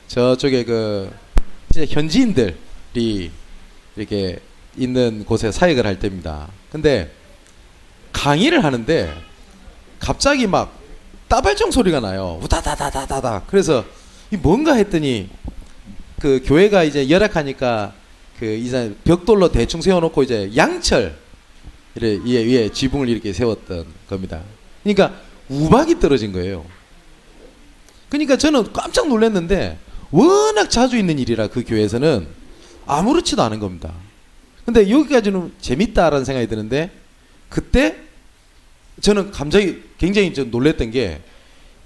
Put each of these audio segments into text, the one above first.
저쪽에 진짜 현지인들이 이렇게 있는 곳에 사역을 할 때입니다. 근데 강의를 하는데 갑자기 막 따발총 소리가 나요. 우다다다다다다. 그래서 이 뭔가 했더니 그 교회가 이제 열악하니까 이제 벽돌로 대충 세워놓고 이제 양철 위에 지붕을 이렇게 세웠던 겁니다. 그러니까 우박이 떨어진 거예요. 그러니까 저는 깜짝 놀랐는데 워낙 자주 있는 일이라 그 교회에서는 아무렇지도 않은 겁니다. 근데 여기까지는 재밌다라는 생각이 드는데 그때 저는 감정이 굉장히 좀 놀랬던 게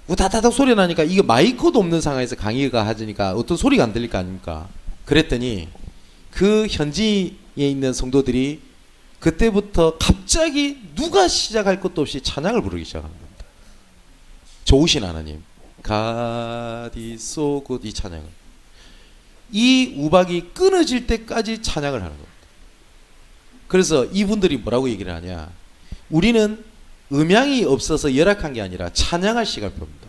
우다다닥 소리 나니까 이게 마이크도 없는 상황에서 강의가 하니까 어떤 소리가 안 들릴 거 아닙니까? 그랬더니 그 현지에 있는 성도들이 그때부터 갑자기 누가 시작할 것도 없이 찬양을 부르기 시작하는 겁니다. 좋으신 하나님 가디소굿 이 찬양을 이 우박이 끊어질 때까지 찬양을 하는 겁니다. 그래서 이분들이 뭐라고 얘기를 하냐, 우리는 음향이 없어서 열악한 게 아니라 찬양할 시간표입니다.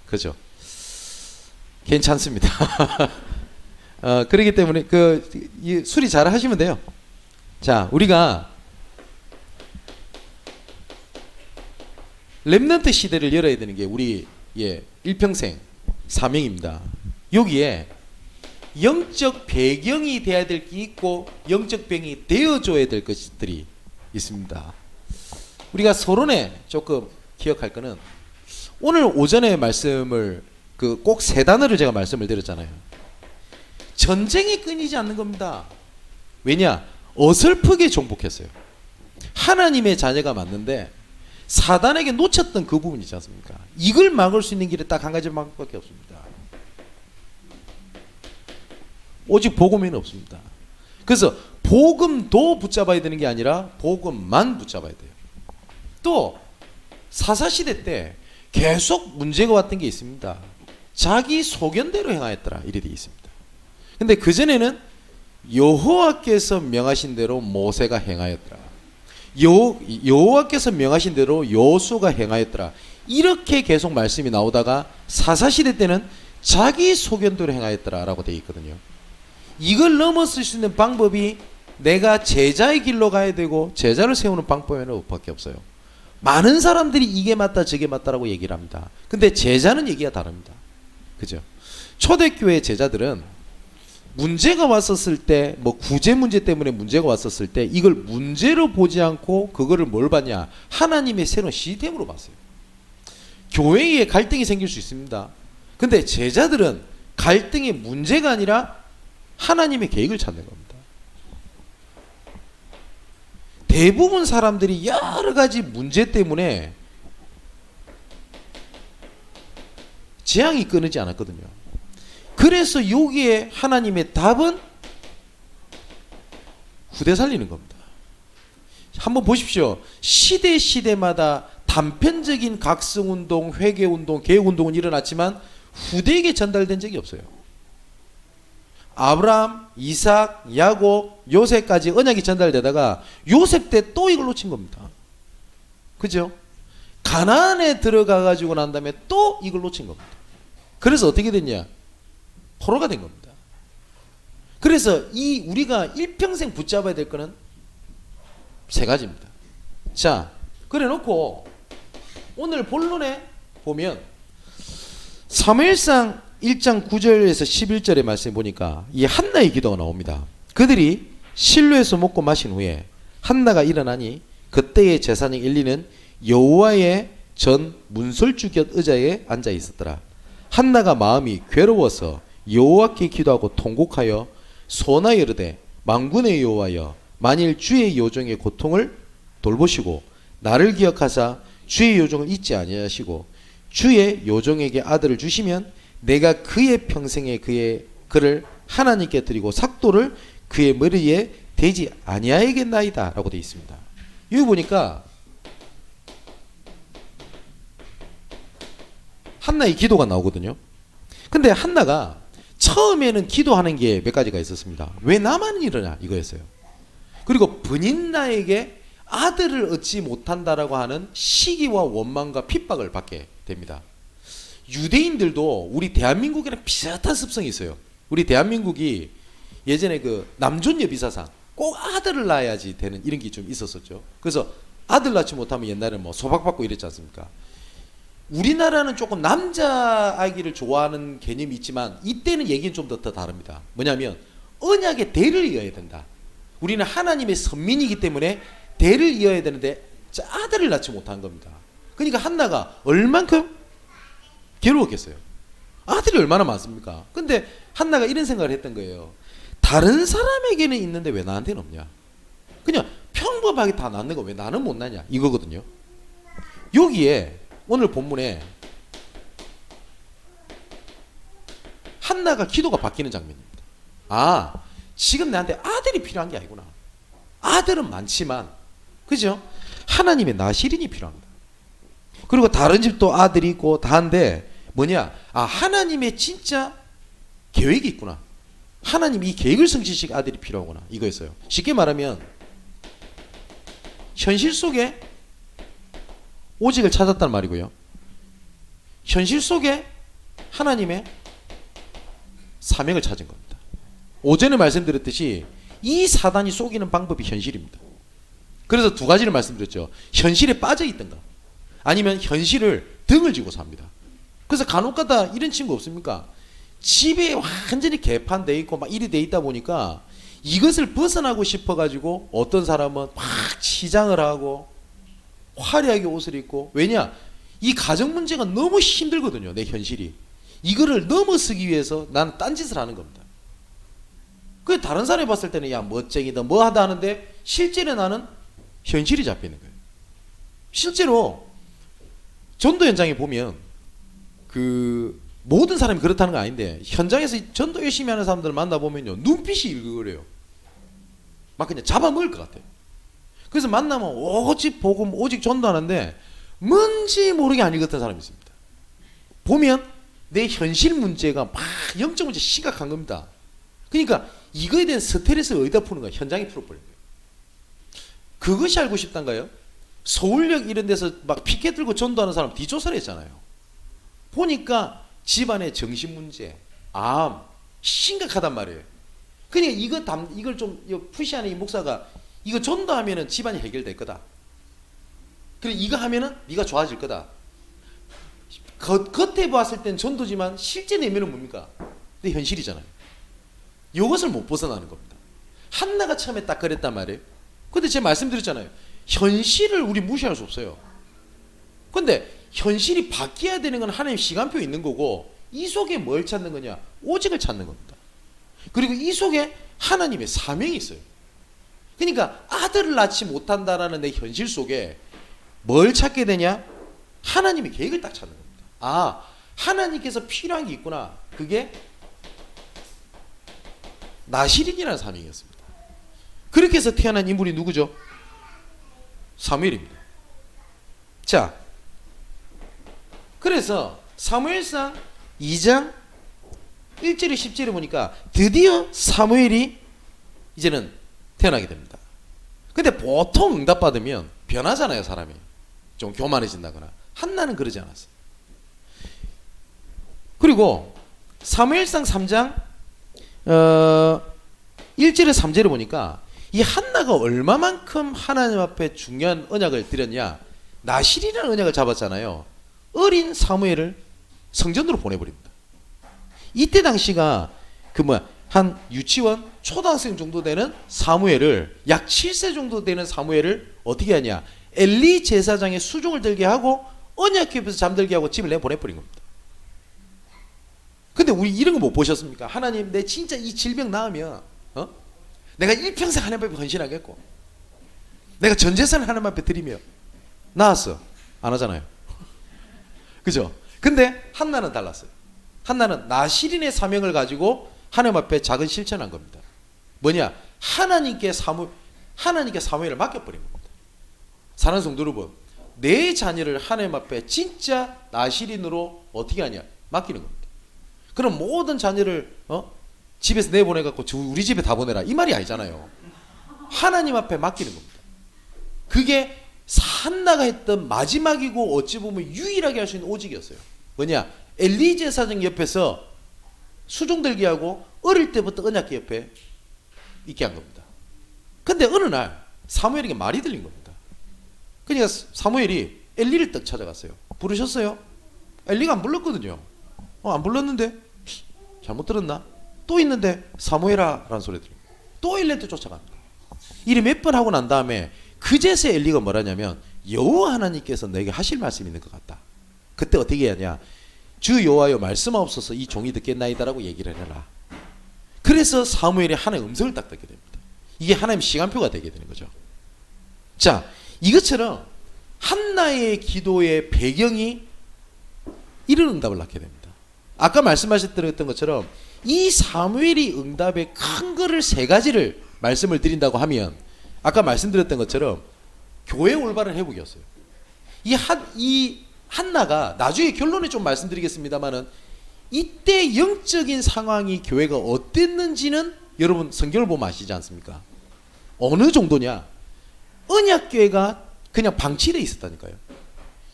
그죠? 괜찮습니다. 그렇기 때문에 수리 잘 하시면 돼요. 자, 우리가 렘넌트 시대를 열어야 되는 게 우리 일평생 사명입니다. 여기에 영적 배경이 돼야 될 게 있고 영적 배경이 되어줘야 될 것들이 있습니다. 우리가 서론에 조금 기억할 거는 오늘 오전에 말씀을 꼭 세 단어를 제가 말씀을 드렸잖아요. 전쟁이 끊이지 않는 겁니다. 왜냐? 어설프게 정복했어요. 하나님의 자녀가 맞는데 사단에게 놓쳤던 그 부분이 있지 않습니까? 이걸 막을 수 있는 길이 딱 한 가지 방법밖에 없습니다. 오직 복음에는 없습니다. 그래서 복음도 붙잡아야 되는 게 아니라 복음만 붙잡아야 돼요. 또 사사시대 때 계속 문제가 왔던 게 있습니다. 자기 소견대로 행하였더라 이래 되어 있습니다. 근데 그전에는 여호와께서 명하신 대로 모세가 행하였더라, 여호와께서 명하신 대로 여호수아가 행하였더라, 이렇게 계속 말씀이 나오다가 사사시대 때는 자기 소견대로 행하였더라 라고 되어 있거든요. 이걸 넘어설 수 있는 방법이 내가 제자의 길로 가야 되고 제자를 세우는 방법에는 밖에 없어요. 많은 사람들이 이게 맞다 저게 맞다라고 얘기를 합니다. 근데 제자는 얘기가 다릅니다. 그죠? 초대교회 제자들은 문제가 왔었을 때, 구제 문제 때문에 문제가 왔었을 때 이걸 문제로 보지 않고 그거를 뭘 봤냐? 하나님의 새로운 시스템으로 봤어요. 교회에 갈등이 생길 수 있습니다. 근데 제자들은 갈등의 문제가 아니라 하나님의 계획을 찾는 겁니다. 대부분 사람들이 여러 가지 문제 때문에 재앙이 끊이지 않았거든요. 그래서 여기에 하나님의 답은 후대 살리는 겁니다. 한번 보십시오. 시대마다 단편적인 각성운동, 회개운동, 개혁운동은 일어났지만 후대에게 전달된 적이 없어요. 아브라함, 이삭, 야곱, 요셉까지 언약이 전달되다가 요셉 때 또 이걸 놓친 겁니다. 그죠? 가나안에 들어가 가지고 난 다음에 또 이걸 놓친 겁니다. 그래서 어떻게 됐냐? 포로가 된 겁니다. 그래서 우리가 일평생 붙잡아야 될 거는 세 가지입니다. 자, 그래 놓고 오늘 본론에 보면 사무엘상 1장 9절에서 11절의 말씀에 보니까 이 한나의 기도가 나옵니다. 그들이 실로에서 먹고 마신 후에 한나가 일어나니 그때의 제사장 엘리는 여호와의 전 문설주 곁 의자에 앉아 있었더라. 한나가 마음이 괴로워서 여호와께 기도하고 통곡하여 소나에 이르되 만군의 여호와여, 만일 주의 요종의 고통을 돌보시고 나를 기억하사 주의 요종을 잊지 아니하시고 주의 요종에게 아들을 주시면 내가 그의 평생에 그를 하나님께 드리고 삭도를 그의 머리에 대지 아니하겠나이다 라고 되어 있습니다. 여기 보니까 한나의 기도가 나오거든요. 근데 한나가 처음에는 기도하는 게 몇 가지가 있었습니다. 왜 나만 이러냐 이거였어요. 그리고 분인나에게 아들을 얻지 못한다라고 하는 시기와 원망과 핍박을 받게 됩니다. 유대인들도 우리 대한민국이랑 비슷한 습성이 있어요. 우리 대한민국이 예전에 그 남존 여비사상 꼭 아들을 낳아야지 되는 이런 게 좀 있었었죠. 그래서 아들 낳지 못하면 옛날에 뭐 소박받고 이랬지 않습니까? 우리나라는 조금 남자 아기를 좋아하는 개념이 있지만 이때는 얘기는 좀 더 다릅니다. 뭐냐면 언약의 대를 이어야 된다. 우리는 하나님의 선민이기 때문에 대를 이어야 되는데 아들을 낳지 못한 겁니다. 그러니까 한나가 얼만큼 괴로웠겠어요. 아들이 얼마나 많습니까? 근데 한나가 이런 생각을 했던 거예요. 다른 사람에게는 있는데 왜 나한테는 없냐? 그냥 평범하게 다 낳는 거 왜 나는 못 낳냐? 이거거든요. 여기에 오늘 본문에 한나가 기도가 바뀌는 장면입니다. 아, 지금 나한테 아들이 필요한 게 아니구나. 아들은 많지만, 그죠? 하나님의 나시린이 필요합니다. 그리고 다른 집도 아들이 있고 다 한데 뭐냐? 아, 하나님의 진짜 계획이 있구나. 하나님이 이 계획을 성취시킬 아들이 필요하구나. 이거였어요. 쉽게 말하면 현실 속에 오직을 찾았단 말이고요. 현실 속에 하나님의 사명을 찾은 겁니다. 오전에 말씀드렸듯이 이 사단이 속이는 방법이 현실입니다. 그래서 두 가지를 말씀드렸죠. 현실에 빠져 있던가 아니면 현실을 등을 지고 삽니다. 그래서 간혹가다 이런 친구 없습니까? 집에 완전히 개판돼 있고 막 일이 돼 있다 보니까 이것을 벗어나고 싶어가지고 어떤 사람은 막 치장을 하고 화려하게 옷을 입고, 왜냐? 이 가정 문제가 너무 힘들거든요. 내 현실이. 이거를 넘어서기 위해서 나는 딴짓을 하는 겁니다. 그 다른 사람이 봤을 때는 야 멋쟁이다 뭐 하다 하는데 실제로 나는 현실이 잡히는 거예요. 실제로 전도 현장에 보면 그 모든 사람이 그렇다는 건 아닌데 현장에서 전도 열심히 하는 사람들을 만나보면요 눈빛이 일그래요. 막 그냥 잡아먹을 것 같아요. 그래서 만나면 오직 복음 오직 전도하는데 뭔지 모르게 안 읽었던 사람이 있습니다. 보면 내 현실 문제가 막 영적 문제 심각한 겁니다. 그러니까 이거에 대한 스트레스를 어디다 푸는 거야? 현장에 풀어버린 거예요. 그것이 알고 싶단가요? 서울역 이런 데서 막 피켓 들고 전도하는 사람 뒷조사를 했잖아요. 보니까 집안의 정신 문제, 암 심각하단 말이에요. 그러니까 이걸 좀 푸시하는 이 목사가 이거 전도하면은 집안이 해결될 거다. 그리고 이거 하면은 네가 좋아질 거다. 겉에 봤을 땐 전도지만 실제 내면은 뭡니까? 내 현실이잖아요. 이것을 못 벗어나는 겁니다. 한나가 처음에 딱 그랬단 말이에요. 근데 제가 말씀드렸잖아요. 현실을 우리 무시할 수 없어요. 근데 현실이 바뀌어야 되는 건 하나님 시간표 있는 거고 이 속에 뭘 찾는 거냐? 오직을 찾는 겁니다. 그리고 이 속에 하나님의 사명이 있어요. 그러니까 아들을 낳지 못한다라는 내 현실 속에 뭘 찾게 되냐? 하나님의 계획을 딱 찾는 겁니다. 아, 하나님께서 필요한 게 있구나. 그게 나시린이라는 사명이었습니다. 그렇게 해서 태어난 인물이 누구죠? 사무엘입니다. 자, 그래서 사무엘상 2장 1절에 10절에 보니까 드디어 사무엘이 이제는 태어나게 됩니다. 근데 보통 응답받으면 변하잖아요. 사람이 좀 교만해진다거나. 한나는 그러지 않았어요. 그리고 사무엘상 3장 1절에 3절에 보니까 이 한나가 얼마만큼 하나님 앞에 중요한 언약을 드렸냐. 나실이라는 언약을 잡았잖아요. 어린 사무엘을 성전으로 보내버립니다. 이때 당시가 한 유치원 초등학생 정도 되는 사무엘을 약 7세 정도 되는 사무엘을 어떻게 하냐. 엘리 제사장의 수종을 들게 하고 언약궤에서 잠들게 하고 집을 내보내버린 겁니다. 근데 우리 이런 거 못 보셨습니까? 하나님 내 진짜 이 질병 나으면 내가 일평생 하나님 앞에 헌신하겠고 내가 전 재산을 하나님 앞에 드리며 나았어. 안 하잖아요. 그죠? 근데 한나는 달랐어요. 한나는 나시린의 사명을 가지고 하나님 앞에 작은 실천한 겁니다. 뭐냐? 하나님께 사무엘을 맡겨버린 겁니다. 사랑하는 성도 여러분, 내 자녀를 하나님 앞에 진짜 나시린으로 어떻게 하냐? 맡기는 겁니다. 그럼 모든 자녀를 집에서 내보내갖고 우리 집에 다 보내라 이 말이 아니잖아요. 하나님 앞에 맡기는 겁니다. 그게 한나가 했던 마지막이고 어찌 보면 유일하게 할 수 있는 오직이었어요. 뭐냐? 엘리 제사장 옆에서 수종들기하고 어릴 때부터 언약궤 옆에 있게 한 겁니다. 근데 어느 날 사무엘에게 말이 들린 겁니다. 그러니까 사무엘이 엘리를 딱 찾아갔어요. 부르셨어요? 엘리가 안 불렀거든요. 안 불렀는데 잘못 들었나? 또 있는데 사무엘아 라는 소리 들려요. 또 엘리한테 쫓아갑니다. 이래 몇 번 하고 난 다음에 그제서 엘리가 뭐라냐면 여호와 하나님께서 너에게 하실 말씀이 있는 것 같다. 그때 어떻게 하냐? 주 여호와여 말씀하옵소서 이 종이 듣겠나이다라고 얘기를 해라. 그래서 사무엘이 하나님의 음성을 딱 듣게 됩니다. 이게 하나님 시간표가 되게 되는 거죠. 자, 이것처럼 한나의 기도의 배경이 이런 응답을 낳게 됩니다. 아까 말씀하셨던 것처럼 이 사무엘이 응답의 큰 거를 세 가지를 말씀을 드린다고 하면 아까 말씀드렸던 것처럼 교회 올바른 회복이었어요. 이 한나가 나중에 결론을 좀 말씀드리겠습니다만은 이때 영적인 상황이 교회가 어땠는지는 여러분 성경을 보면 아시지 않습니까? 어느 정도냐? 언약궤가 그냥 방치되어 있었다니까요.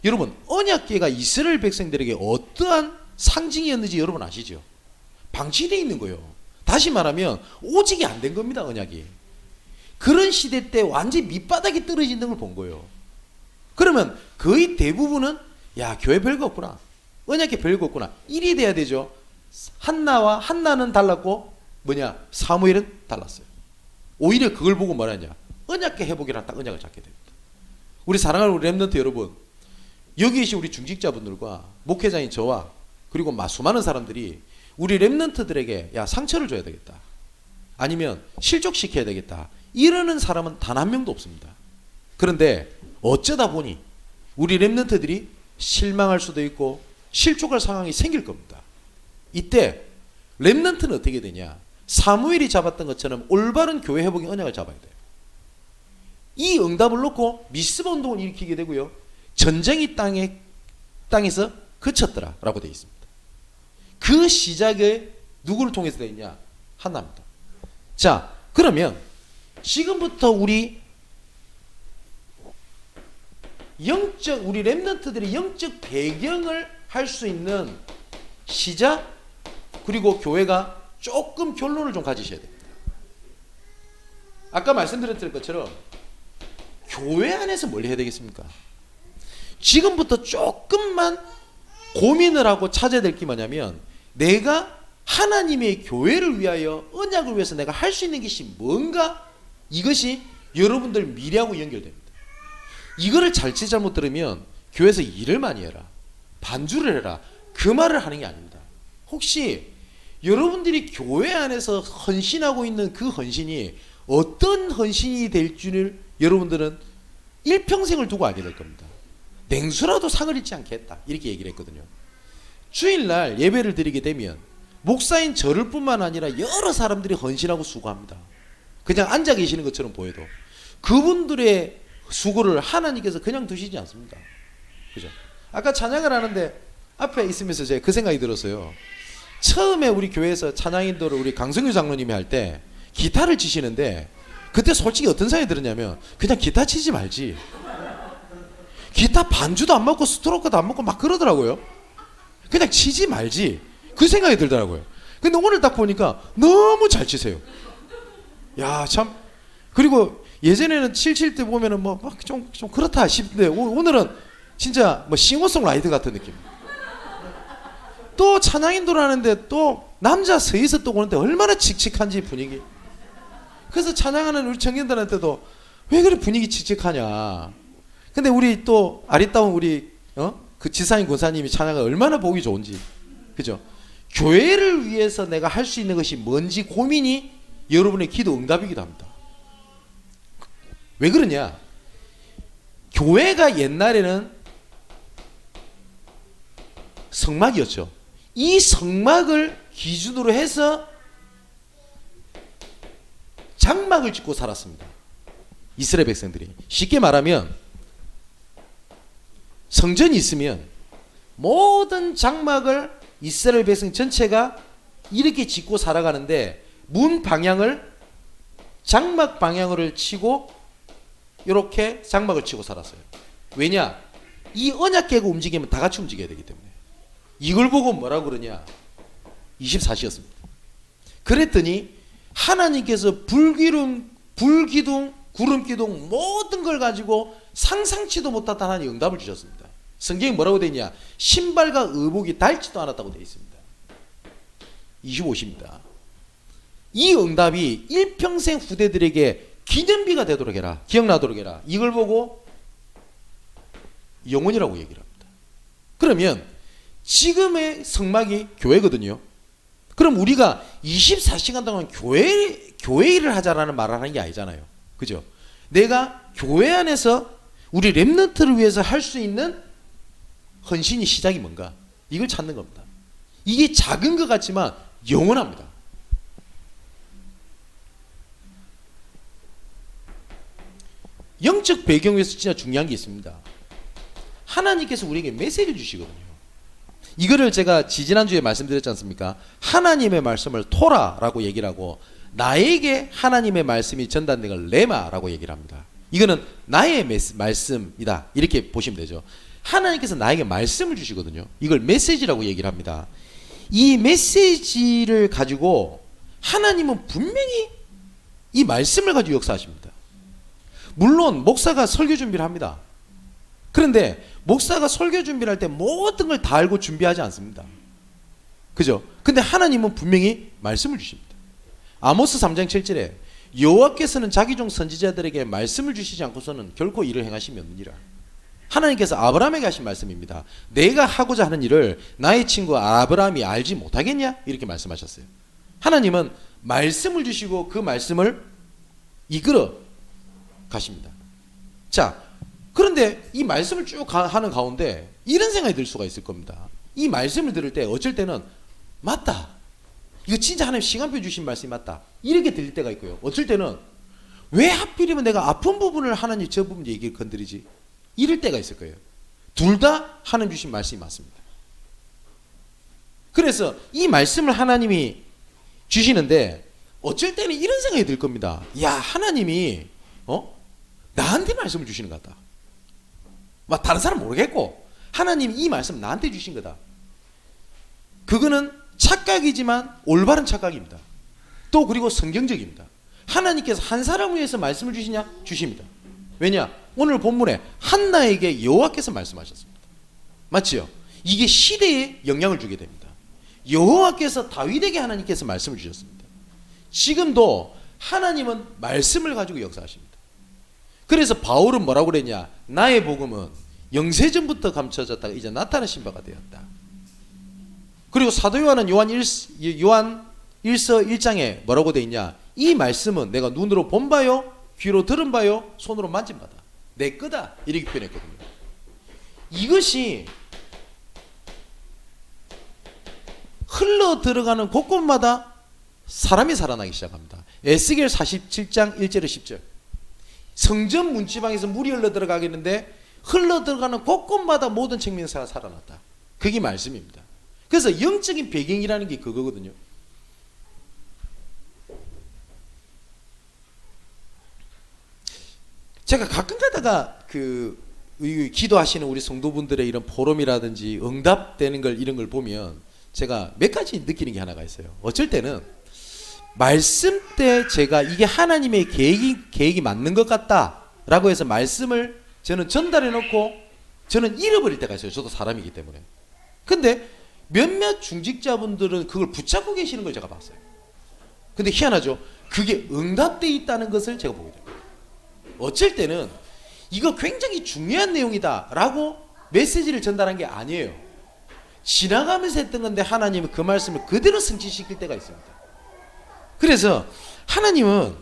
여러분 언약궤가 이스라엘 백성들에게 어떠한 상징이었는지 여러분 아시죠? 방치되어 있는 거예요. 다시 말하면 오직이 안 된 겁니다. 언약이. 그런 시대 때 완전히 밑바닥에 떨어지는 걸 본 거예요. 그러면 거의 대부분은 야 교회 별거 없구나. 언약궤 별거 없구나. 일이 돼야 되죠. 한나는 달랐고 사무엘은 달랐어요. 오히려 그걸 보고 뭐라냐? 언약궤 회복이라는 딱 언약을 잡게 됩니다. 우리 사랑하는 우리 렘넌트 여러분, 여기 계신 우리 중직자분들과 목회자인 저와 그리고 수많은 사람들이 우리 렘넌트들에게 야 상처를 줘야 되겠다. 아니면 실족시켜야 되겠다. 이러는 사람은 단 한 명도 없습니다. 그런데 어쩌다 보니 우리 렘넌트들이 실망할 수도 있고 실족할 상황이 생길 겁니다. 이때 렘넌트는 어떻게 되냐? 사무엘이 잡았던 것처럼 올바른 교회 회복의 언약을 잡아야 돼요. 이 응답을 놓고 미스바 운동을 일으키게 되고요. 전쟁이 땅에서 그쳤더라 라고 되어 있습니다. 그 시작에 누구를 통해서 되었냐? 한나입니다. 자, 그러면 지금부터 우리 렘넌트들의 영적 배경을 할 수 있는 시작 그리고 교회가 조금 결론을 좀 가지셔야 됩니다. 아까 말씀드렸던 것처럼 교회 안에서 뭘 해야 되겠습니까? 지금부터 조금만 고민을 하고 찾아야 될 게 뭐냐면 내가 하나님의 교회를 위하여 언약을 위해서 내가 할 수 있는 것이 뭔가 이것이 여러분들 미래하고 연결됩니다. 이거를 잘못 들으면 교회에서 일을 많이 해라 반주를 해라 그 말을 하는 게 아닙니다. 혹시 여러분들이 교회 안에서 헌신하고 있는 그 헌신이 어떤 헌신이 될 줄을 여러분들은 일평생을 두고 알게 될 겁니다. 냉수라도 상을 잃지 않겠다 이렇게 얘기를 했거든요. 주일날 예배를 드리게 되면 목사인 저를 뿐만 아니라 여러 사람들이 헌신하고 수고합니다. 그냥 앉아 계시는 것처럼 보여도 그분들의 수고를 하나님께서 그냥 두시지 않습니다. 그죠? 아까 찬양을 하는데 앞에 있으면서 제가 그 생각이 들었어요. 처음에 우리 교회에서 찬양인도를 우리 강성규 장로님이 할 때 기타를 치시는데 그때 솔직히 어떤 생각이 들었냐면 그냥 기타 치지 말지. 기타 반주도 안 먹고 스트로크도 안 먹고 막 그러더라고요. 그냥 치지 말지. 그 생각이 들더라고요. 근데 오늘 딱 보니까 너무 잘 치세요. 야, 참. 그리고 예전에는 칠 때 보면은 좀 그렇다 싶은데 오늘은 진짜 싱어송라이터 같은 느낌. 또 찬양인도를 하는데 또 남자 서에서 또 오는데 얼마나 칙칙한지 분위기. 그래서 찬양하는 우리 청년들한테도 왜 그래 분위기 칙칙하냐. 근데 우리 또 아리따운 우리 그 지사님 권사님이 찬양을 얼마나 보기 좋은지. 그죠? 교회를 위해서 내가 할 수 있는 것이 뭔지 고민이 여러분의 기도 응답이기도 합니다. 왜 그러냐? 교회가 옛날에는 성막이었죠. 이 성막을 기준으로 해서 장막을 짓고 살았습니다. 이스라엘 백성들이. 쉽게 말하면 성전이 있으면 모든 장막을 이스라엘 백성 전체가 이렇게 짓고 살아가는데 문 방향을 장막 방향으로 치고 이렇게 장막을 치고 살았어요. 왜냐? 이 언약 깨고 움직이면 다 같이 움직여야 되기 때문에. 이걸 보고 뭐라고 그러냐? 24시였습니다. 그랬더니 하나님께서 불기둥, 구름기둥 모든 걸 가지고 상상치도 못한 하나님 응답을 주셨습니다. 성경에 뭐라고 되어 있냐? 신발과 의복이 닳지도 않았다고 되어 있습니다. 25시입니다. 이 응답이 일평생 후대들에게 기념비가 되도록 해라. 기억나도록 해라. 이걸 보고 영혼이라고 얘기를 합니다. 그러면 지금의 성막이 교회거든요. 그럼 우리가 24시간 동안 교회 일을 하자라는 말을 하는 게 아니잖아요. 그죠? 내가 교회 안에서 우리 렘넌트를 위해서 할 수 있는 헌신이 시작이 뭔가? 이걸 찾는 겁니다. 이게 작은 것 같지만 영원합니다. 영적 배경에서 진짜 중요한 게 있습니다. 하나님께서 우리에게 메시지를 주시거든요. 이거를 제가 지지난주에 말씀드렸지 않습니까? 하나님의 말씀을 토라라고 얘기를 하고 나에게 하나님의 말씀이 전달된 걸 레마라고 얘기를 합니다. 이거는 나의 말씀이다 이렇게 보시면 되죠. 하나님께서 나에게 말씀을 주시거든요. 이걸 메시지라고 얘기를 합니다. 이 메시지를 가지고 하나님은 분명히 이 말씀을 가지고 역사하십니다. 물론 목사가 설교 준비를 합니다. 그런데 목사가 설교 준비를 할 때 모든 걸 다 알고 준비하지 않습니다. 그죠? 근데 하나님은 분명히 말씀을 주십니다. 아모스 3장 7절에 여호와께서는 자기 종 선지자들에게 말씀을 주시지 않고서는 결코 일을 행하심이 없느니라. 하나님께서 아브라함에게 하신 말씀입니다. 내가 하고자 하는 일을 나의 친구 아브라함이 알지 못하겠냐? 이렇게 말씀하셨어요. 하나님은 말씀을 주시고 그 말씀을 이끌어 가십니다. 자, 그런데 이 말씀을 쭉 하는 가운데 이런 생각이 들 수가 있을 겁니다. 이 말씀을 들을 때 어쩔 때는 맞다. 이거 진짜 하나님 시간표 주신 말씀이 맞다. 이렇게 들릴 때가 있고요. 어쩔 때는 왜 하필이면 내가 아픈 부분을 하나님 저 부분 얘기를 건드리지? 이럴 때가 있을 거예요. 둘 다 하나님 주신 말씀이 맞습니다. 그래서 이 말씀을 하나님이 주시는데 어쩔 때는 이런 생각이 들 겁니다. 야, 하나님이 나한테 말씀을 주시는 것 같다. 막 다른 사람 모르겠고 하나님이 이 말씀 나한테 주신 거다. 그거는 착각이지만 올바른 착각입니다. 또 그리고 성경적입니다. 하나님께서 한 사람을 위해서 말씀을 주시냐? 주십니다. 왜냐? 오늘 본문에 한나에게 여호와께서 말씀하셨습니다. 맞지요? 이게 시대에 영향을 주게 됩니다. 여호와께서 다윗에게 하나님께서 말씀을 주셨습니다. 지금도 하나님은 말씀을 가지고 역사하십니다. 그래서 바울은 뭐라고 그랬냐? 나의 복음은 영세전부터 감춰졌다가 이제 나타나신 바가 되었다. 그리고 사도 요한은 요한 1서 1장에 뭐라고 되어 있냐? 이 말씀은 내가 눈으로 본 바요, 귀로 들은 바요, 손으로 만진 바다. 내 거다. 이렇게 표현했거든요. 이것이 흘러 들어가는 곳곳마다 사람이 살아나기 시작합니다. 에스겔 47장 1절에 10절. 성전 문지방에서 물이 흘러 들어가겠는데 흘러 들어가는 곳곳마다 모든 생명사가 살아났다. 그게 말씀입니다. 그래서 영적인 배경이라는 게 그거거든요. 제가 가끔 가다가 기도하시는 우리 성도분들의 이런 포럼이라든지 응답되는 걸 이런 걸 보면 제가 몇 가지 느끼는 게 하나가 있어요. 어쩔 때는 말씀 때 제가 이게 하나님의 계획이 맞는 것 같다라고 해서 말씀을 저는 전달해 놓고 저는 잃어버릴 때가 있어요. 저도 사람이기 때문에. 근데 몇몇 중직자분들은 그걸 붙잡고 계시는 걸 제가 봤어요. 근데 희한하죠. 그게 응답되어 있다는 것을 제가 보게 됩니다. 어쩔 때는 이거 굉장히 중요한 내용이다 라고 메시지를 전달한 게 아니에요. 지나가면서 했던 건데 하나님은 그 말씀을 그대로 성취시킬 때가 있습니다. 그래서 하나님은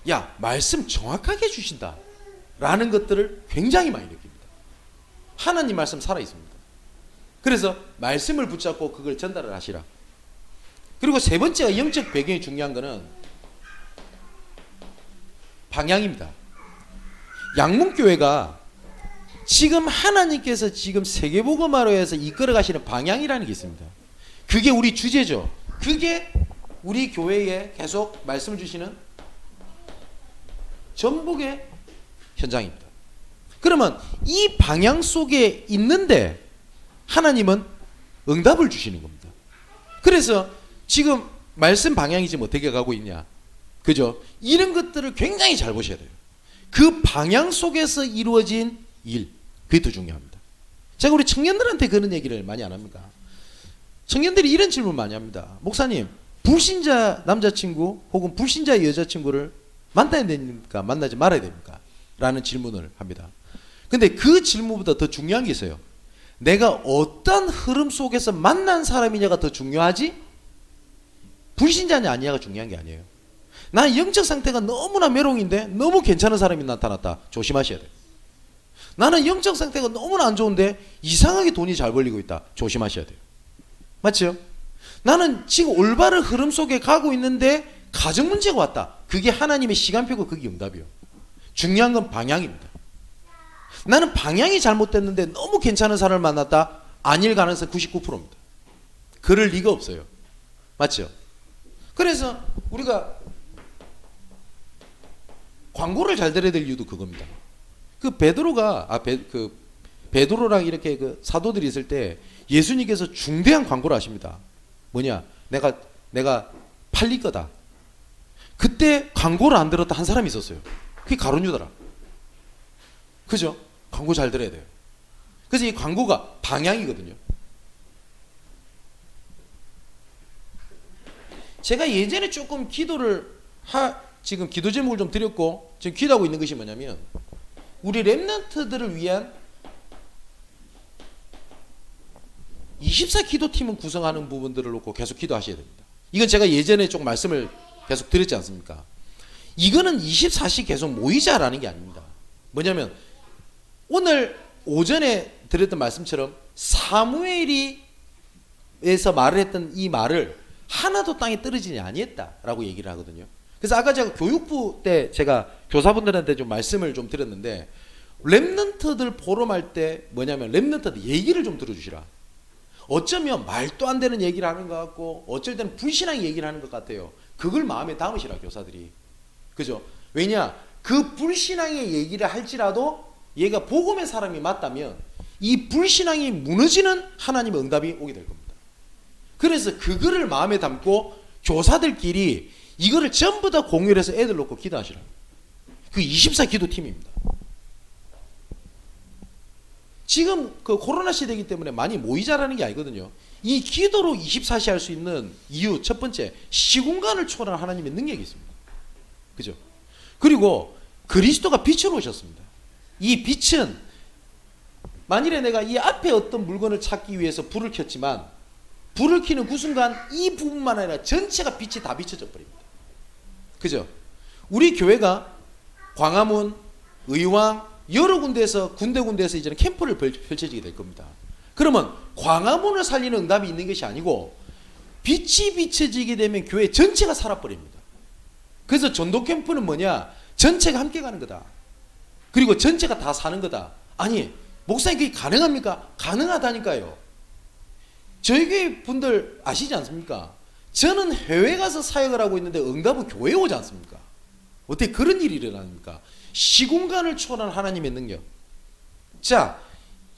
야, 말씀 정확하게 주신다 라는 것들을 굉장히 많이 느낍니다. 하나님 말씀 살아있습니다. 그래서 말씀을 붙잡고 그걸 전달을 하시라. 그리고 세 번째가 영적 배경이 중요한 거는 방향입니다. 양문교회가 지금 하나님께서 지금 세계복음화로 해서 이끌어 가시는 방향이라는 게 있습니다. 그게 우리 주제죠. 그게 우리 교회에 계속 말씀을 주시는 전복의 현장입니다. 그러면 이 방향 속에 있는데 하나님은 응답을 주시는 겁니다. 그래서 지금 말씀 방향이 지금 어떻게 가고 있냐, 그죠? 이런 것들을 굉장히 잘 보셔야 돼요. 그 방향 속에서 이루어진 일, 그게 더 중요합니다. 제가 우리 청년들한테 그런 얘기를 많이 안 합니까? 청년들이 이런 질문 많이 합니다. 목사님, 불신자 남자친구 혹은 불신자 여자친구를 만나야 됩니까? 만나지 말아야 됩니까? 라는 질문을 합니다. 근데 그 질문보다 더 중요한 게 있어요. 내가 어떤 흐름 속에서 만난 사람이냐가 더 중요하지 불신자냐 아니냐가 중요한 게 아니에요. 난 영적 상태가 너무나 메롱인데 너무 괜찮은 사람이 나타났다. 조심하셔야 돼요. 나는 영적 상태가 너무나 안 좋은데 이상하게 돈이 잘 벌리고 있다. 조심하셔야 돼요. 맞죠? 나는 지금 올바른 흐름 속에 가고 있는데 가정 문제가 왔다. 그게 하나님의 시간표고 그게 응답이요. 중요한 건 방향입니다. 나는 방향이 잘못됐는데 너무 괜찮은 사람을 만났다. 아닐 가능성 99%입니다. 그럴 리가 없어요. 맞죠? 그래서 우리가 광고를 잘 들어야 될 이유도 그겁니다. 그 베드로가 베드로랑 이렇게 그 사도들이 있을 때 예수님께서 중대한 광고를 하십니다. 뭐냐? 내가 팔릴 거다. 그때 광고를 안 들었다 한 사람이 있었어요. 그게 가룟 유다라. 그죠? 광고 잘 들어야 돼요. 그래서 이 광고가 방향이거든요. 제가 예전에 조금 지금 기도 제목을 좀 드렸고 지금 기도하고 있는 것이 뭐냐면 우리 렘넌트들을 위한 24 기도팀을 구성하는 부분들을 놓고 계속 기도하셔야 됩니다. 이건 제가 예전에 좀 말씀을 계속 드렸지 않습니까? 이거는 24시 계속 모이자라는 게 아닙니다. 뭐냐면 오늘 오전에 드렸던 말씀처럼 사무엘이 에서 말을 했던 이 말을 하나도 땅에 떨어지지 아니했다라고 얘기를 하거든요. 그래서 아까 제가 교육부 때 제가 교사분들한테 좀 말씀을 좀 드렸는데 렘넌트들 포럼할 때 뭐냐면 렘넌트들 얘기를 좀 들어주시라. 어쩌면 말도 안 되는 얘기를 하는 것 같고 어쩔 때는 불신앙 얘기를 하는 것 같아요. 그걸 마음에 담으시라 교사들이. 그죠? 왜냐? 그 불신앙의 얘기를 할지라도 얘가 복음의 사람이 맞다면 이 불신앙이 무너지는 하나님의 응답이 오게 될 겁니다. 그래서 그거를 마음에 담고 교사들끼리 이거를 전부 다 공유를 해서 애들 놓고 기도하시라. 그 24 기도팀입니다. 지금 그 코로나 시대이기 때문에 많이 모이자라는 게 아니거든요. 이 기도로 24시 할 수 있는 이유 첫 번째, 시공간을 초월한 하나님의 능력이 있습니다. 그죠? 그리고 그리스도가 빛으로 오셨습니다. 이 빛은 만일에 내가 이 앞에 어떤 물건을 찾기 위해서 불을 켰지만 불을 켜는 그 순간 이 부분만 아니라 전체가 빛이 다 비춰져 버립니다. 그죠? 우리 교회가 광화문, 의왕 여러 군데에서 군데군데에서 이제는 캠프를 펼쳐지게 될 겁니다. 그러면 광화문을 살리는 응답이 있는 것이 아니고 빛이 비춰지게 되면 교회 전체가 살아버립니다. 그래서 전도 캠프는 뭐냐? 전체가 함께 가는 거다. 그리고 전체가 다 사는 거다. 아니, 목사님 그게 가능합니까? 가능하다니까요. 저희 교회 분들 아시지 않습니까? 저는 해외 가서 사역을 하고 있는데 응답은 교회에 오지 않습니까? 어떻게 그런 일이 일어납니까? 시공간을 초월한 하나님의 능력. 자,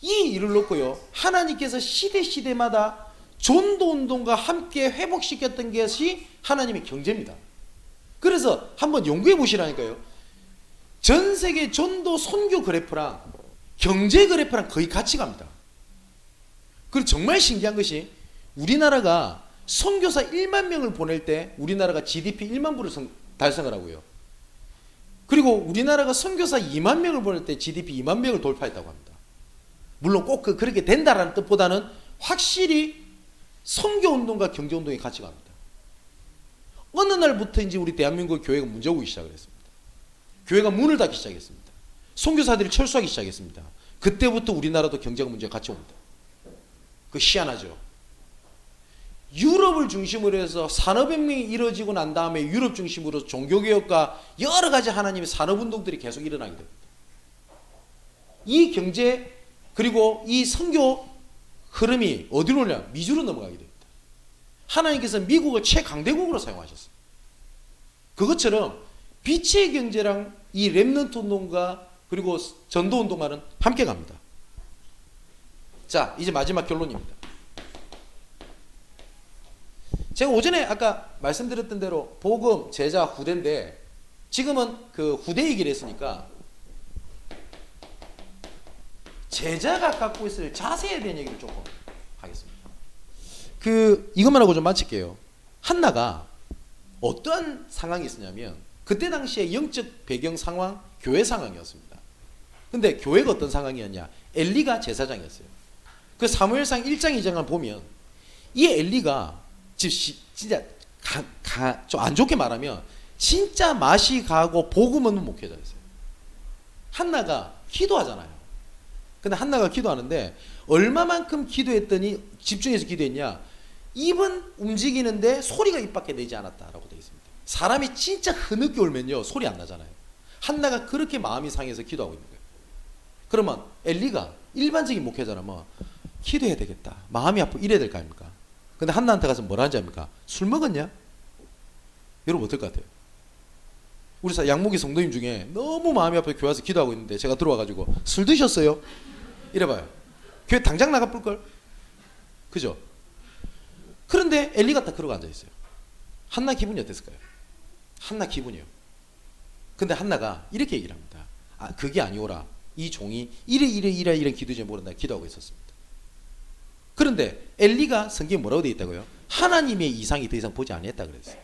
이 일을 놓고요, 하나님께서 시대마다 전도운동과 함께 회복시켰던 것이 하나님의 경제입니다. 그래서 한번 연구해 보시라니까요. 전 세계 전도 선교 그래프랑 경제 그래프랑 거의 같이 갑니다. 그리고 정말 신기한 것이 우리나라가 선교사 1만 명을 보낼 때 우리나라가 GDP 1만 불을 달성을 하고요. 그리고 우리나라가 선교사 2만 명을 보낼 때 GDP 2만 명을 돌파했다고 합니다. 물론 꼭 그렇게 된다라는 뜻보다는 확실히 선교운동과 경제운동이 같이 갑니다. 어느 날부터인지 우리 대한민국 교회가 문제가 오기 시작을 했습니다. 교회가 문을 닫기 시작했습니다. 선교사들이 철수하기 시작했습니다. 그때부터 우리나라도 경제가 문제가 같이 옵니다. 그 희한하죠. 유럽을 중심으로 해서 산업혁명이 이루어지고 난 다음에 유럽 중심으로 종교개혁과 여러 가지 하나님의 산업운동들이 계속 일어나게 됩니다. 이 경제 그리고 이 선교 흐름이 어디로 오냐? 미주로 넘어가게 됩니다. 하나님께서 미국을 최강대국으로 사용하셨어요. 그것처럼 빛의 경제랑 이 렘넌트 운동가 그리고 전도 운동가는 함께 갑니다. 자, 이제 마지막 결론입니다. 제가 오전에 아까 말씀드렸던 대로 복음, 제자, 후대인데 지금은 그 후대 얘기를 했으니까 제자가 갖고 있을 자세에 대한 얘기를 조금 하겠습니다. 이것만 하고 좀 마칠게요. 한나가 어떠한 상황이 있었냐면 그때 당시에 영적 배경 상황, 교회 상황이었습니다. 근데 교회가 어떤 상황이었냐? 엘리가 제사장이었어요. 그 사무엘상 1장 2장을 보면 이 엘리가 진짜 좀 안 좋게 말하면 진짜 맛이 가고 복음 없는 목회자였어요. 한나가 기도하잖아요. 근데 한나가 기도하는데 얼마만큼 기도했더니 집중해서 기도했냐? 입은 움직이는데 소리가 입 밖에 내지 않았다라고 되어 있습니다. 사람이 진짜 흐느껴 울면요 소리 안 나잖아요. 한나가 그렇게 마음이 상해서 기도하고 있는 거예요. 그러면 엘리가 일반적인 목회자라면 기도해야 되겠다, 마음이 아프고 이래야 될 거 아닙니까? 근데 한나한테 가서 뭐라 하는지 압니까? 술 먹었냐? 여러분 어떨 것 같아요? 우리 양목이 성도님 중에 너무 마음이 아파서 교회 와서 기도하고 있는데 제가 들어와가지고 술 드셨어요? 이래봐요. 교회 당장 나가 뿔걸? 그죠? 그런데 엘리가 딱 그러고 앉아있어요. 한나 기분이 어땠을까요? 한나 기분이요. 근데 한나가 이렇게 얘기를 합니다. 아, 그게 아니오라. 이 종이 이런 기도 제목으로 나 기도하고 있었습니다. 그런데 엘리가 성경에 뭐라고 되어 있다고요? 하나님의 이상이 더 이상 보지 아니했다 그랬어요.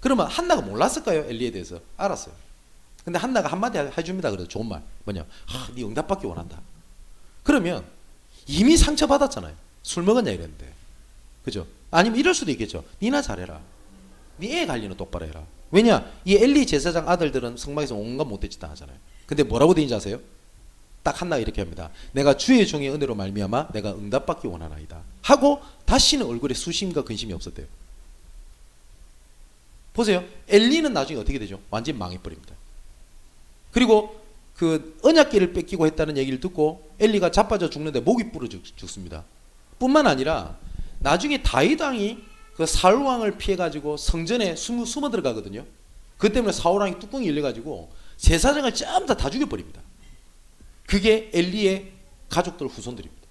그러면 한나가 몰랐을까요? 엘리에 대해서? 알았어요. 근데 한나가 한마디 해줍니다. 그래서 좋은 말 뭐냐? 네 응답받기 원한다. 그러면 이미 상처받았잖아요. 술 먹었냐 이랬는데, 그죠? 아니면 이럴 수도 있겠죠. 니나 잘해라. 네 애 관리는 똑바로 해라. 왜냐? 이 엘리 제사장 아들들은 성막에서 온갖 못된 짓 다 하잖아요. 근데 뭐라고 되어 있는지 아세요? 딱 한나가 이렇게 합니다. 내가 주의 종의 은혜로 말미암아 내가 응답받기 원하나이다 하고 다시는 얼굴에 수심과 근심이 없었대요. 보세요. 엘리는 나중에 어떻게 되죠? 완전히 망해버립니다. 그리고 그 언약궤를 뺏기고 했다는 얘기를 듣고 엘리가 자빠져 죽는데 목이 부러져 죽습니다. 뿐만 아니라 나중에 다윗 왕이 그 사울 왕을 피해가지고 성전에 숨어 들어가거든요. 그 때문에 사울 왕이 뚜껑이 열려가지고 제사장을 전부 다 죽여버립니다. 그게 엘리의 가족들 후손들입니다.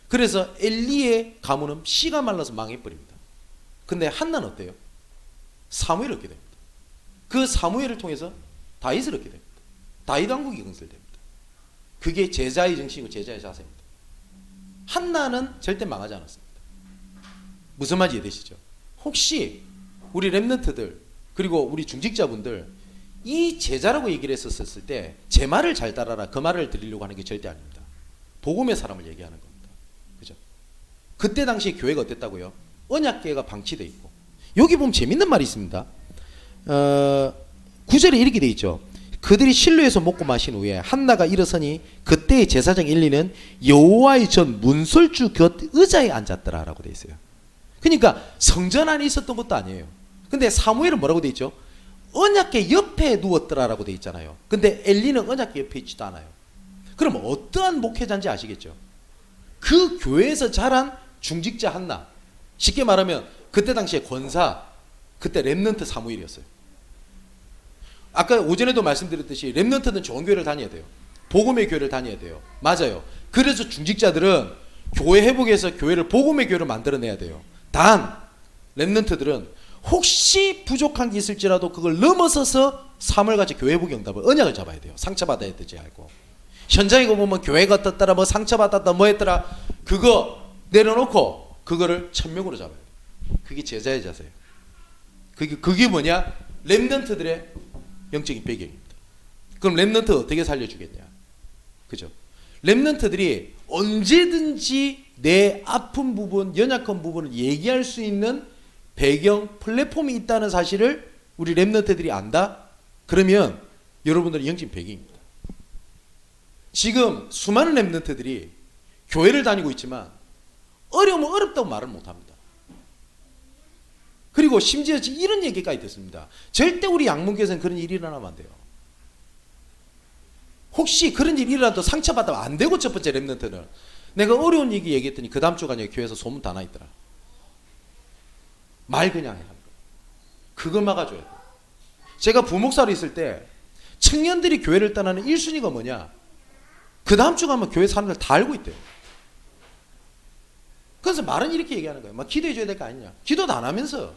그래서 엘리의 가문은 씨가 말라서 망해버립니다. 근데 한나는 어때요? 사무엘을 얻게 됩니다. 그 사무엘을 통해서 다윗을 얻게 됩니다. 다윗 왕국이 건설됩니다. 그게 제자의 정신이고 제자의 자세입니다. 한나는 절대 망하지 않았습니다. 무슨 말인지 이해되시죠? 혹시 우리 렘넌트들 그리고 우리 중직자분들 이 제자라고 얘기를 했었을 때 제 말을 잘 따라라 그 말을 드리려고 하는 게 절대 아닙니다. 복음의 사람을 얘기하는 겁니다. 그죠? 그때 당시 교회가 어땠다고요? 언약궤가 방치되어 있고 여기 보면 재밌는 말이 있습니다. 9절에 이렇게 되어 있죠. 그들이 실로에서 먹고 마신 후에 한나가 일어서니 그때의 제사장 엘리는 여호와의 전 문설주 곁 의자에 앉았더라 라고 되어 있어요. 그러니까 성전 안에 있었던 것도 아니에요. 근데 사무엘은 뭐라고 되어 있죠? 언약궤 옆에 누웠더라라고 되어 있잖아요. 근데 엘리는 언약궤 옆에 있지도 않아요. 그럼 어떠한 목회자인지 아시겠죠? 그 교회에서 자란 중직자 한나, 쉽게 말하면 그때 당시에 권사, 그때 렘넌트 사무엘이었어요. 아까 오전에도 말씀드렸듯이 렘넌트는 좋은 교회를 다녀야 돼요. 복음의 교회를 다녀야 돼요. 맞아요. 그래서 중직자들은 교회 회복해서 교회를 복음의 교회를 만들어내야 돼요. 단 렘넌트들은 혹시 부족한 게 있을지라도 그걸 넘어서서 사물같이 교회 회복의 응답을 언약을 잡아야 돼요. 상처받아야 되지 알고. 현장에 보면 교회가 어떻더라 뭐 상처받았다 뭐 했더라 그거 내려놓고 그거를 천명으로 잡아야 돼요. 그게 제자의 자세예요. 그게 뭐냐? 렘넌트들의 영적인 배경입니다. 그럼 렘넌트 어떻게 살려주겠냐? 그죠? 렘넌트들이 언제든지 내 아픈 부분, 연약한 부분을 얘기할 수 있는 배경, 플랫폼이 있다는 사실을 우리 렘넌트들이 안다? 그러면 여러분들의 영적인 배경입니다. 지금 수많은 렘넌트들이 교회를 다니고 있지만 어려우면 어렵다고 말을 못합니다. 그리고 심지어 이런 얘기까지 듣습니다. 절대 우리 양문교에서는 그런 일이 일어나면 안 돼요. 혹시 그런 일이 일어나도 상처받으면 안 되고 첫 번째 렘넌트는 내가 어려운 얘기 얘기했더니 그 다음 주가 아니라 교회에서 소문 다 나 있더라. 말 그냥 하는 거. 그거 막아줘야 돼. 제가 부목사로 있을 때 청년들이 교회를 떠나는 1순위가 뭐냐? 그 다음 주 가면 교회 사람들 다 알고 있대요. 그래서 말은 이렇게 얘기하는 거예요. 막 기도해 줘야 될 거 아니냐? 기도도 안 하면서.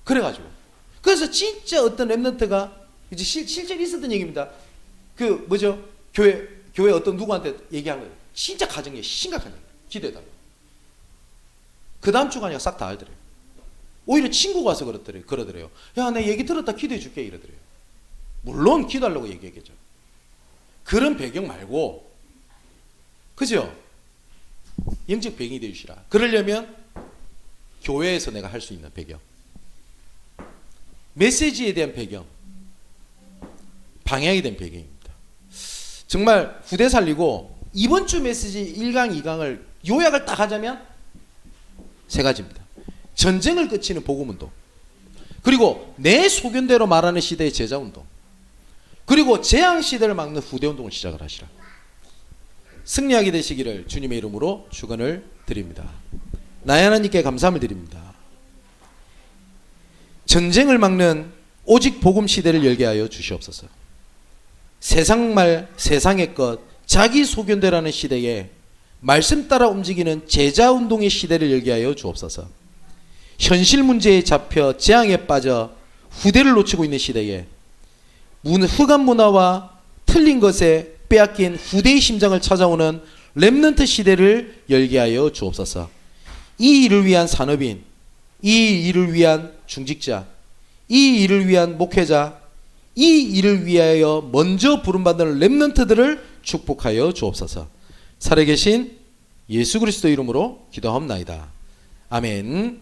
그래가지고. 그래서 진짜 어떤 랩런트가 이제 실제로 있었던 얘기입니다. 그 뭐죠? 교회 어떤 누구한테 얘기한 거예요. 진짜 가정에 심각한 얘기. 기도해달라고. 그 다음 주가 아니라 싹 다 알더래요. 오히려 친구가 와서 그러더래요. 야, 내 얘기 들었다 기도해 줄게 이러더래요. 물론 기도하려고 얘기했겠죠. 그런 배경 말고, 그죠? 영적 배경이 되주시라. 그러려면 교회에서 내가 할 수 있는 배경, 메시지에 대한 배경, 방향이 된 배경입니다. 정말 후대 살리고 이번 주 메시지 1강, 2강을 요약을 딱 하자면 세 가지입니다. 전쟁을 끝이는 복음운동, 그리고 내 소견대로 말하는 시대의 제자운동, 그리고 재앙시대를 막는 후대운동을 시작을 하시라. 승리하게 되시기를 주님의 이름으로 축원을 드립니다. 나의 하나님께 감사함을 드립니다. 전쟁을 막는 오직 복음 시대를 열게 하여 주시옵소서. 세상말, 세상의 것, 자기 소견대라는 시대에 말씀 따라 움직이는 제자운동의 시대를 열게 하여 주옵소서. 현실 문제에 잡혀 재앙에 빠져 후대를 놓치고 있는 시대에 흑암 문화와 틀린 것에 빼앗긴 후대의 심장을 찾아오는 렘넌트 시대를 열게 하여 주옵소서. 이 일을 위한 산업인, 이 일을 위한 중직자, 이 일을 위한 목회자, 이 일을 위하여 먼저 부름받는 렘넌트들을 축복하여 주옵소서. 살아계신 예수 그리스도 이름으로 기도하옵나이다. 아멘.